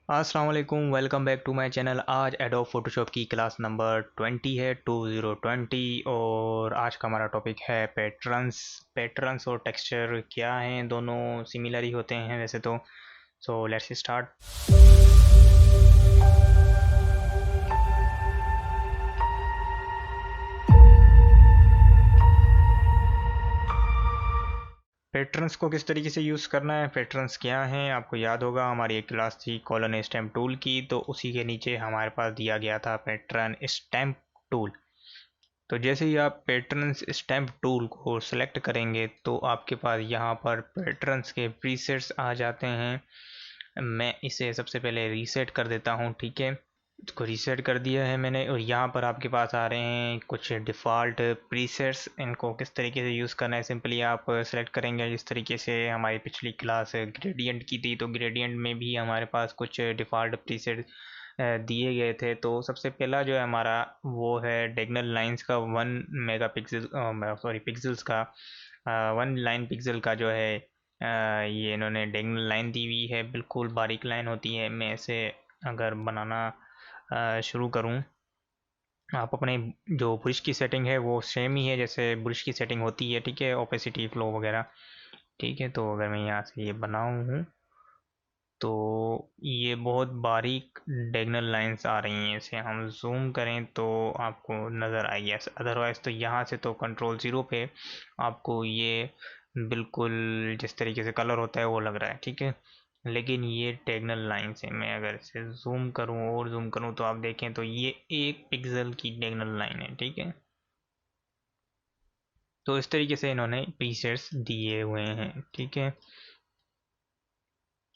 अस्सलाम वालेकुम, welcome back to my channel. आज एडोब फोटोशॉप की क्लास नंबर 20 है, 2020। और आज का हमारा टॉपिक है पैटर्न्स। पैटर्न्स और टेक्सचर क्या हैं, दोनों सिमिलर ही होते हैं वैसे तो। So let's start. पैटर्न्स को किस तरीके से यूज़ करना है, पैटर्न्स क्या हैं, आपको याद होगा हमारी एक क्लास थी कॉलन स्टैम्प टूल की, तो उसी के नीचे हमारे पास दिया गया था पैटर्न स्टैम्प टूल। तो जैसे ही आप पैटर्न्स स्टैम्प टूल को सिलेक्ट करेंगे तो आपके पास यहाँ पर पैटर्न्स के प्रीसेट्स आ जाते हैं। मैं इसे सबसे पहले रीसेट कर देता हूँ, ठीक है। इसको रीसेट कर दिया है मैंने, और यहाँ पर आपके पास आ रहे हैं कुछ डिफ़ॉल्ट प्रीसेट्स। इनको किस तरीके से यूज़ करना है, सिंपली आप सेलेक्ट करेंगे जिस तरीके से हमारी पिछली क्लास ग्रेडियंट की थी, तो ग्रेडियंट में भी हमारे पास कुछ डिफ़ॉल्ट प्रीसेट दिए गए थे। तो सबसे पहला जो है हमारा वो है डायगोनल लाइंस का 1 मेगापिक्सल, सॉरी पिक्सल्स का 1 लाइन पिक्सल का जो है ये इन्होंने डायगोनल लाइन दी हुई है, बिल्कुल बारीक लाइन होती है। मैं इसे अगर बनाना शुरू करूं, आप अपने जो ब्रश की सेटिंग है वो सेम ही है जैसे ब्रश की सेटिंग होती है, ठीक है, ओपेसिटी फ्लो वगैरह, ठीक है। तो अगर मैं यहाँ से ये बनाऊँ हूँ तो ये बहुत बारीक डायगोनल लाइंस आ रही हैं। इसे हम जूम करें तो आपको नज़र आएगी, अदरवाइज़ तो यहाँ से तो कंट्रोल ज़ीरो पे आपको ये बिल्कुल जिस तरीके से कलर होता है वो लग रहा है, ठीक है। लेकिन ये डायगोनल लाइंस है। मैं अगर इसे जूम करूँ और जूम करूँ तो आप देखें तो ये 1 पिक्सल की डायगोनल लाइन है, ठीक है। तो इस तरीके से इन्होंने प्रीसेट्स दिए हुए हैं, ठीक है।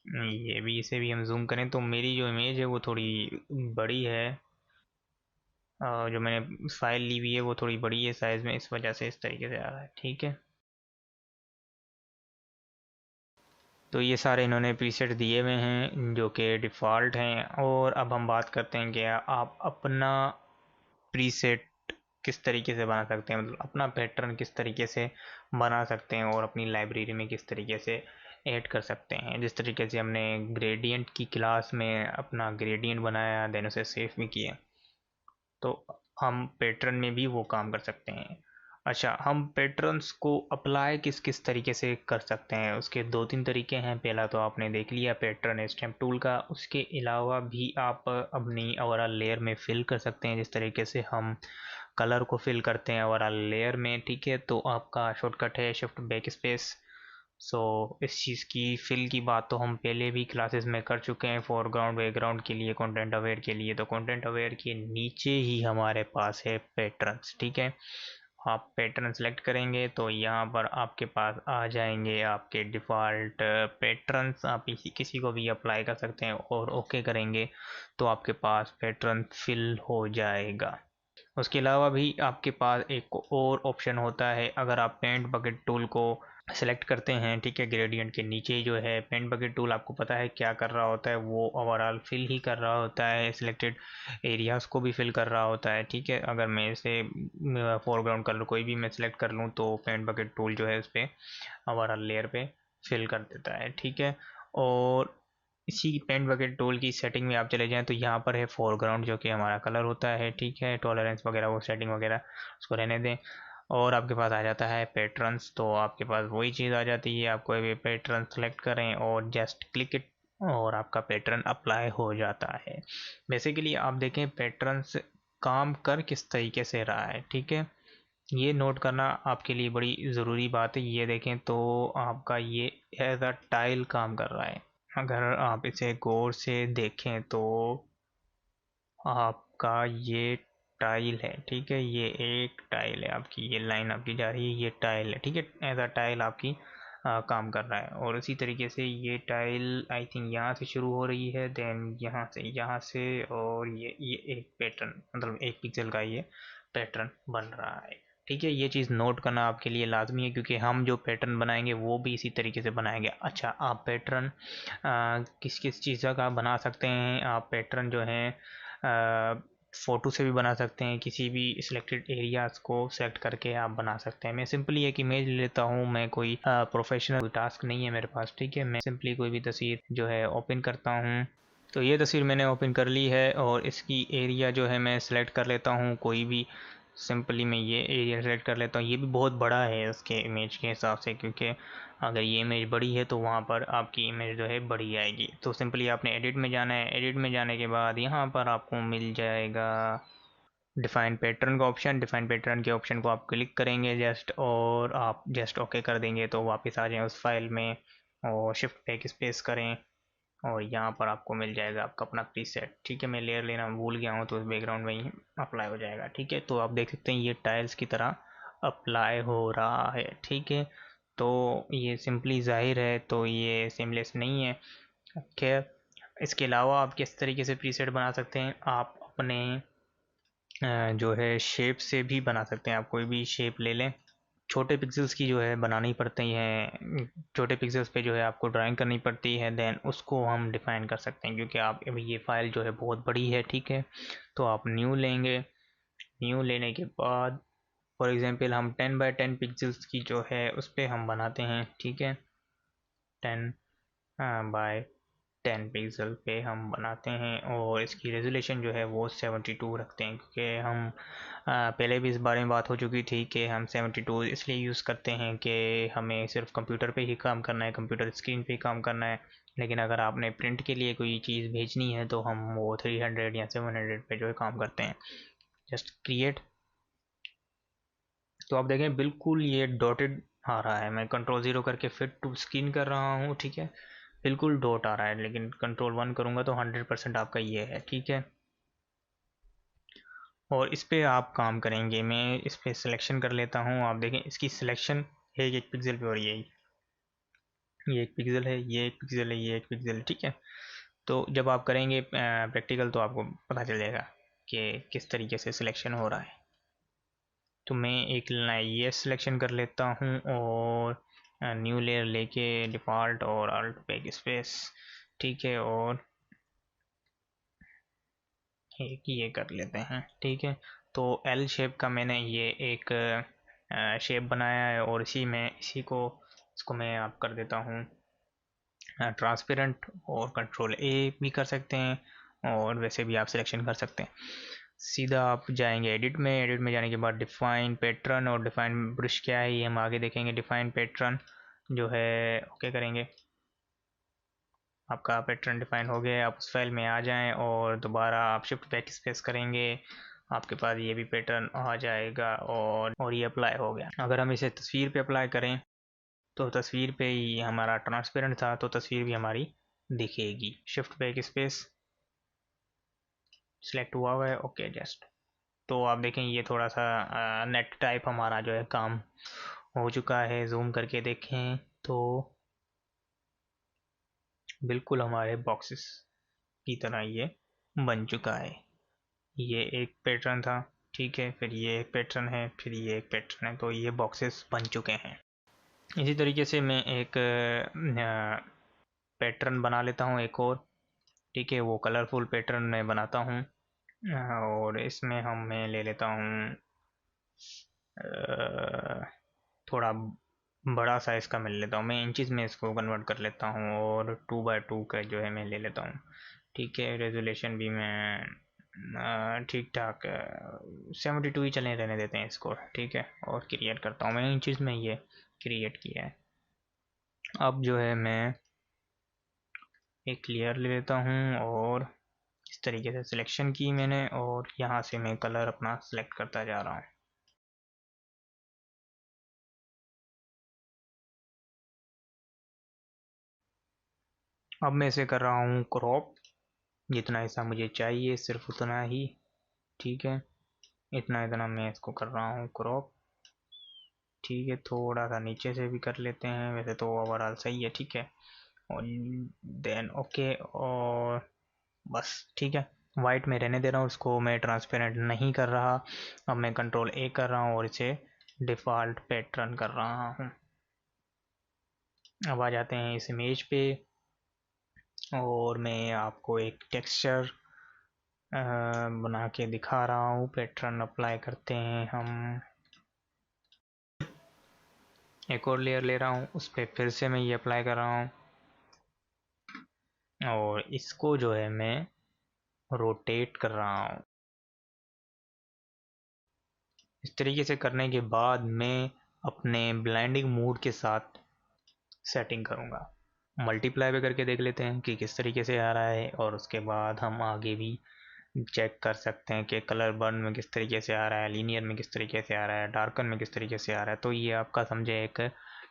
ये भी, इसे भी हम जूम करें तो मेरी जो इमेज है वो थोड़ी बड़ी है। जो मैंने फाइल ली हुई है वो थोड़ी बड़ी है साइज़ में, इस वजह से इस तरीके से आ रहा है, ठीक है। तो ये सारे इन्होंने प्रीसेट दिए हुए हैं जो कि डिफ़ॉल्ट हैं। और अब हम बात करते हैं कि आप अपना प्रीसेट किस तरीके से बना सकते हैं, मतलब अपना पैटर्न किस तरीके से बना सकते हैं और अपनी लाइब्रेरी में किस तरीके से ऐड कर सकते हैं। जिस तरीके से हमने ग्रेडियंट की क्लास में अपना ग्रेडियंट बनाया, देन उसे सेव भी किया, तो हम पैटर्न में भी वो काम कर सकते हैं। अच्छा, हम पैटर्न्स को अप्लाई किस किस तरीके से कर सकते हैं, उसके दो तीन तरीके हैं। पहला तो आपने देख लिया पैटर्न स्टैम्प टूल का, उसके अलावा भी आप अपनी ओवरऑल लेयर में फिल कर सकते हैं जिस तरीके से हम कलर को फिल करते हैं ओवरऑल लेयर में, ठीक है। तो आपका शॉर्टकट है शिफ्ट बैक स्पेस। सो इस चीज़ की फिल की बात तो हम पहले भी क्लासेस में कर चुके हैं, फोरग्राउंड बैकग्राउंड के लिए, कंटेंट अवेयर के लिए। तो कंटेंट अवेयर के नीचे ही हमारे पास है पैटर्न्स, ठीक है। आप पैटर्न सेलेक्ट करेंगे तो यहाँ पर आपके पास आ जाएंगे आपके डिफ़ॉल्ट पैटर्न्स। आप इसी किसी को भी अप्लाई कर सकते हैं और ओके करेंगे तो आपके पास पैटर्न फिल हो जाएगा। उसके अलावा भी आपके पास एक और ऑप्शन होता है, अगर आप पेंट बकेट टूल को सेलेक्ट करते हैं, ठीक है, ग्रेडियंट के नीचे जो है पेंट बकेट टूल, आपको पता है क्या कर रहा होता है, वो ओवरऑल फिल ही कर रहा होता है, सिलेक्टेड एरियाज़ को भी फिल कर रहा होता है, ठीक है। अगर मैं इसे फोरग्राउंड कलर कोई भी मैं सिलेक्ट कर लूँ तो पेंट बकेट टूल जो है उस पर ओवरऑल लेयर पे फिल कर देता है, ठीक है। और इसी पेंट बकेट टूल की सेटिंग में आप चले जाएं तो यहाँ पर है फोरग्राउंड जो कि हमारा कलर होता है, ठीक है। टॉलरेंस वगैरह वो सेटिंग वगैरह उसको रहने दें। और आपके पास आ जाता है पैटर्न्स, तो आपके पास वही चीज़ आ जाती है, आप कोई भी पैटर्न सेलेक्ट करें और जस्ट क्लिक इट और आपका पैटर्न अप्लाई हो जाता है। बेसिकली आप देखें पैटर्न्स काम कर किस तरीके से रहा है, ठीक है। ये नोट करना आपके लिए बड़ी ज़रूरी बात है। ये देखें तो आपका ये एज अ टाइल काम कर रहा है। अगर आप इसे गौर से देखें तो आपका ये टाइल है, ठीक है। ये एक टाइल है आपकी, ये लाइन आपकी जा रही है, ये टाइल है, ठीक है। एज अ टाइल आपकी काम कर रहा है। और इसी तरीके से ये टाइल आई थिंक यहाँ से शुरू हो रही है, देन यहाँ से और ये एक पैटर्न, मतलब 1 पिक्सल का ये पैटर्न बन रहा है, ठीक है। ये चीज़ नोट करना आपके लिए लाजमी है क्योंकि हम जो पैटर्न बनाएंगे वो भी इसी तरीके से बनाएंगे। अच्छा, आप पैटर्न किस किस चीज़ का बना सकते हैं, आप पैटर्न जो है फ़ोटो से भी बना सकते हैं, किसी भी सिलेक्टेड एरियाज़ को सेलेक्ट करके आप बना सकते हैं। मैं सिंपली एक इमेज ले लेता हूँ, मैं कोई प्रोफेशनल टास्क नहीं है मेरे पास, ठीक है। मैं सिंपली कोई भी तस्वीर जो है ओपन करता हूँ तो ये तस्वीर मैंने ओपन कर ली है और इसकी एरिया जो है मैं सिलेक्ट कर लेता हूँ कोई भी। सिंपली मैं ये एरिया सेलेक्ट कर लेता हूँ। ये भी बहुत बड़ा है उसके इमेज के हिसाब से, क्योंकि अगर ये इमेज बड़ी है तो वहाँ पर आपकी इमेज जो है बड़ी आएगी। तो सिंपली आपने एडिट में जाना है। एडिट में जाने के बाद यहाँ पर आपको मिल जाएगा डिफ़ाइन पैटर्न का ऑप्शन। डिफ़ाइन पैटर्न के ऑप्शन को आप क्लिक करेंगे जस्ट, और आप जस्ट ओके कर देंगे तो वापस आ जाएं उस फाइल में, और शिफ्ट बैक स्पेस करें और यहाँ पर आपको मिल जाएगा आपका अपना प्रीसेट। ठीक है, मैं लेयर लेना भूल गया हूँ तो उस बैकग्राउंड में ही अप्लाई हो जाएगा। ठीक है, तो आप देख सकते हैं ये टाइल्स की तरह अप्लाई हो रहा है। ठीक है, तो ये सिंपली ज़ाहिर है तो ये सीमलेस नहीं है। खैर, इसके अलावा आप किस तरीके से प्रीसेट बना सकते हैं, आप अपने जो है शेप से भी बना सकते हैं। आप कोई भी शेप ले लें। छोटे पिक्सेल्स की जो है बनानी पड़ती हैं, छोटे पिक्सेल्स पे जो है आपको ड्राइंग करनी पड़ती है, देन उसको हम डिफ़ाइन कर सकते हैं, क्योंकि आप अभी ये फ़ाइल जो है बहुत बड़ी है। ठीक है, तो आप न्यू लेंगे। न्यू लेने के बाद फॉर एग्जांपल हम 10 बाय 10 पिक्सेल्स की जो है उस पर हम बनाते हैं। ठीक है, 10 बाय 10 पिक्सल पे हम बनाते हैं और इसकी रेजोल्यूशन जो है वो 72 रखते हैं, क्योंकि हम पहले भी इस बारे में बात हो चुकी थी कि हम 72 इसलिए यूज़ करते हैं कि हमें सिर्फ कंप्यूटर पे ही काम करना है, कंप्यूटर स्क्रीन पे ही काम करना है। लेकिन अगर आपने प्रिंट के लिए कोई चीज़ भेजनी है तो हम वो 300 या 700 पे जो है काम करते हैं। Just create. तो आप देखें बिल्कुल ये डॉटेड आ रहा है। मैं कंट्रोल 0 करके फिट टू स्क्रीन कर रहा हूँ। ठीक है, बिल्कुल डॉट आ रहा है, लेकिन कंट्रोल 1 करूँगा तो 100% आपका ये है। ठीक है, और इस पे आप काम करेंगे। मैं इस पे सिलेक्शन कर लेता हूँ। आप देखें इसकी सिलेक्शन है एक पिक्सल पे, और ये एक पिक्सल है, ये एक पिक्सल है, ये एक पिक्सल है। ठीक है, तो जब आप करेंगे प्रैक्टिकल तो आपको पता चल जाएगा कि किस तरीके से सिलेक्शन हो रहा है। तो मैं एक ये सिलेक्शन कर लेता हूँ और न्यू लेयर लेके डिफ़ॉल्ट और अल्ट बैक स्पेस। ठीक है, और एक ये कर लेते हैं। ठीक है, तो एल शेप का मैंने ये एक शेप बनाया है, और इसको मैं आप कर देता हूँ ट्रांसपेरेंट, और कंट्रोल A भी कर सकते हैं, और वैसे भी आप सिलेक्शन कर सकते हैं। सीधा आप जाएंगे एडिट में। एडिट में जाने के बाद डिफाइन पैटर्न और डिफाइन ब्रश क्या है ये हम आगे देखेंगे। डिफाइन पैटर्न जो है ओके करेंगे। आपका पैटर्न डिफाइन हो गया। आप उस फाइल में आ जाएं और दोबारा आप शिफ्ट बैक स्पेस करेंगे, आपके पास ये भी पैटर्न आ जाएगा और ये अप्लाई हो गया। अगर हम इसे तस्वीर पे अप्लाई करें तो तस्वीर पे ही हमारा ट्रांसपेरेंट था तो तस्वीर भी हमारी दिखेगी। शिफ्ट बैक स्पेस सिलेक्ट हुआ है ओके जस्ट। तो आप देखें ये थोड़ा सा नेट टाइप हमारा जो है काम हो चुका है। जूम करके देखें तो बिल्कुल हमारे बॉक्सेस की तरह ये बन चुका है। ये एक पैटर्न था। ठीक है, फिर ये एक पैटर्न है, फिर ये एक पैटर्न है, तो ये बॉक्सेस बन चुके हैं। इसी तरीके से मैं एक पैटर्न बना लेता हूँ एक और। ठीक है, वो कलरफुल पैटर्न मैं बनाता हूँ, और इसमें मैं ले लेता हूँ थोड़ा बड़ा साइज़ का मैं ले लेता हूँ। मैं इंचज़ में इसको कन्वर्ट कर लेता हूँ, और 2 बाय 2 का जो है मैं ले लेता हूँ। ठीक है, रेजोल्यूशन भी मैं ठीक ठाक 72 ही चले रहने देते हैं इसको। ठीक है, और क्रिएट करता हूँ। मैं इंचज़ में ये क्रिएट किया है। अब जो है मैं एक लेयर ले लेता हूँ और इस तरीके से सिलेक्शन की मैंने, और यहाँ से मैं कलर अपना सिलेक्ट करता जा रहा हूँ। अब मैं इसे कर रहा हूँ क्रॉप। जितना हिस्सा मुझे चाहिए सिर्फ उतना ही। ठीक है, इतना इतना मैं इसको कर रहा हूँ क्रॉप। ठीक है, थोड़ा सा नीचे से भी कर लेते हैं, वैसे तो ओवरऑल सही है। ठीक है, और देन ओके, और बस ठीक है। वाइट में रहने दे रहा हूँ, उसको मैं ट्रांसपेरेंट नहीं कर रहा। अब मैं कंट्रोल A कर रहा हूँ और इसे डिफ़ॉल्ट पैटर्न कर रहा हूँ। अब आ जाते हैं इस इमेज पे, और मैं आपको एक टेक्सचर बना के दिखा रहा हूँ। पैटर्न अप्लाई करते हैं हम। एक और लेयर ले रहा हूँ, उस पर फिर से मैं ये अप्लाई कर रहा हूँ। और इसको जो है मैं रोटेट कर रहा हूँ। इस तरीके से करने के बाद मैं अपने ब्लेंडिंग मोड के साथ सेटिंग करूँगा। मल्टीप्लाई पे करके देख लेते हैं कि किस तरीके से आ रहा है, और उसके बाद हम आगे भी चेक कर सकते हैं कि कलर बर्न में किस तरीके से आ रहा है, लीनियर में किस तरीके से आ रहा है, डार्कन में किस तरीके से आ रहा है। तो ये आपका समझे एक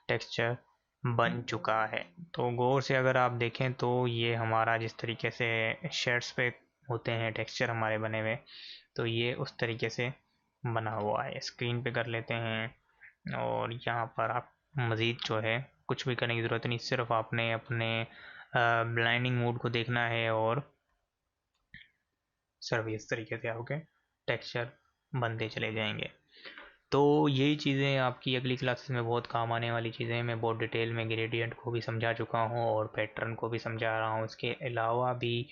टेक्सचर बन चुका है। तो गौर से अगर आप देखें तो ये हमारा जिस तरीके से शेड्स पे होते हैं टेक्सचर हमारे बने हुए, तो ये उस तरीके से बना हुआ है। स्क्रीन पे कर लेते हैं, और यहाँ पर आप मज़ीद जो है कुछ भी करने की ज़रूरत नहीं, सिर्फ आपने अपने ब्लाइंडिंग मोड को देखना है और सिर्फ इस तरीके से आपके टेक्सचर बनते चले जाएंगे। तो यही चीज़ें आपकी अगली क्लासेस में बहुत काम आने वाली चीज़ें हैं। मैं बहुत डिटेल में ग्रेडियंट को भी समझा चुका हूँ और पैटर्न को भी समझा रहा हूँ। इसके अलावा भी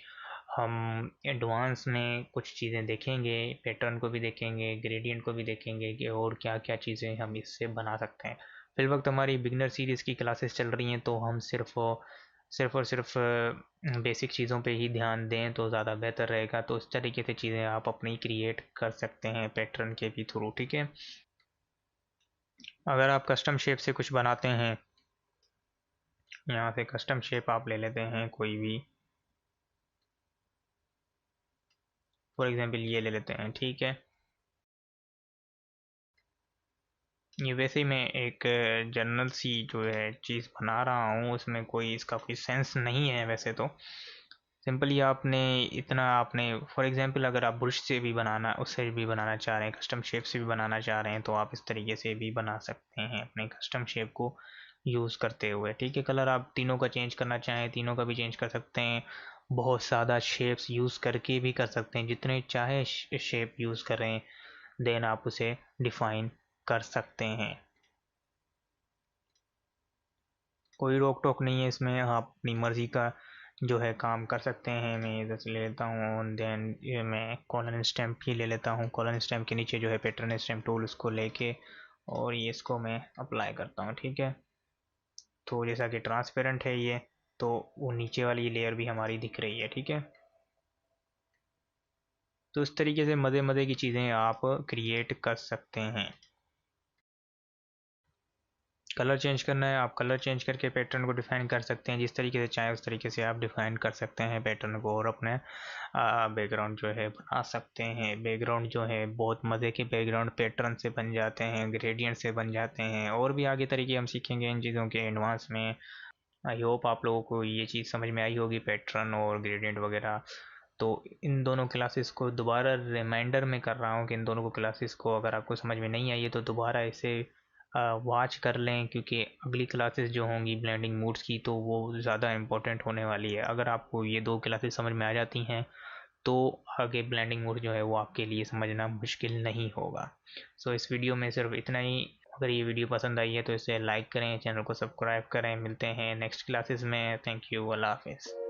हम एडवांस में कुछ चीज़ें देखेंगे, पैटर्न को भी देखेंगे, ग्रेडियंट को भी देखेंगे कि और क्या क्या चीज़ें हम इससे बना सकते हैं। फिल वक्त हमारी बिगनर सीरीज़ की क्लासेस चल रही हैं, तो हम सिर्फ और सिर्फ बेसिक चीज़ों पे ही ध्यान दें तो ज़्यादा बेहतर रहेगा। तो इस तरीके से चीज़ें आप अपनी क्रिएट कर सकते हैं पैटर्न के भी थ्रू, ठीक है। अगर आप कस्टम शेप से कुछ बनाते हैं, यहाँ से कस्टम शेप आप ले लेते हैं कोई भी, फॉर एग्जांपल ये ले लेते हैं, ठीक है। ये वैसे ही मैं एक जनरल सी जो है चीज़ बना रहा हूँ, उसमें कोई इसका कोई सेंस नहीं है वैसे तो। सिंपली आपने इतना आपने फॉर एग्जांपल अगर आप ब्रश से भी बनाना, उससे भी बनाना चाह रहे हैं, कस्टम शेप से भी बनाना चाह रहे हैं, तो आप इस तरीके से भी बना सकते हैं अपने कस्टम शेप को यूज़ करते हुए, ठीक है। कलर आप तीनों का चेंज करना चाहें तीनों का भी चेंज कर सकते हैं। बहुत ज़्यादा शेप्स यूज़ करके भी कर सकते हैं, जितने चाहे शेप यूज़ करें, देन आप उसे डिफाइन कर सकते हैं। कोई रोक टोक नहीं है इसमें, आप अपनी मर्ज़ी का जो है काम कर सकते हैं। मैं इधर से ले लेता हूँ, देन ये मैं कॉलन स्टैम्प ही ले लेता हूँ। कॉलन स्टैम्प के नीचे जो है पैटर्न स्टैम्प टूल, उसको लेके और ये इसको मैं अप्लाई करता हूँ, ठीक है। तो जैसा कि ट्रांसपेरेंट है ये, तो वो नीचे वाली लेयर भी हमारी दिख रही है, ठीक है। तो इस तरीके से मज़े मज़े की चीज़ें आप क्रिएट कर सकते हैं। कलर चेंज करना है, आप कलर चेंज करके पैटर्न को डिफाइन कर सकते हैं, जिस तरीके से चाहे उस तरीके से आप डिफाइन कर सकते हैं पैटर्न को, और अपने बैकग्राउंड जो है बना सकते हैं। बैकग्राउंड जो है बहुत मज़े के बैकग्राउंड पैटर्न से बन जाते हैं, ग्रेडियंट से बन जाते हैं, और भी आगे तरीके हम सीखेंगे इन चीज़ों के एडवांस में। आई होप आप लोगों को ये चीज़ समझ में आई होगी, पैटर्न और ग्रेडियंट वगैरह। तो इन दोनों क्लासेस को दोबारा रिमाइंडर में कर रहा हूँ कि इन दोनों को क्लासेस को अगर आपको समझ में नहीं आई है तो दोबारा इसे वॉच कर लें, क्योंकि अगली क्लासेस जो होंगी ब्लेंडिंग मूड्स की, तो वो ज़्यादा इम्पोर्टेंट होने वाली है। अगर आपको ये दो क्लासेस समझ में आ जाती हैं तो आगे ब्लेंडिंग मूड जो है वो आपके लिए समझना मुश्किल नहीं होगा। सो इस वीडियो में सिर्फ इतना ही। अगर ये वीडियो पसंद आई है तो इसे लाइक करें, चैनल को सब्सक्राइब करें। मिलते हैं नेक्स्ट क्लासेस में। थैंक यू, अल्लाह हाफिज़।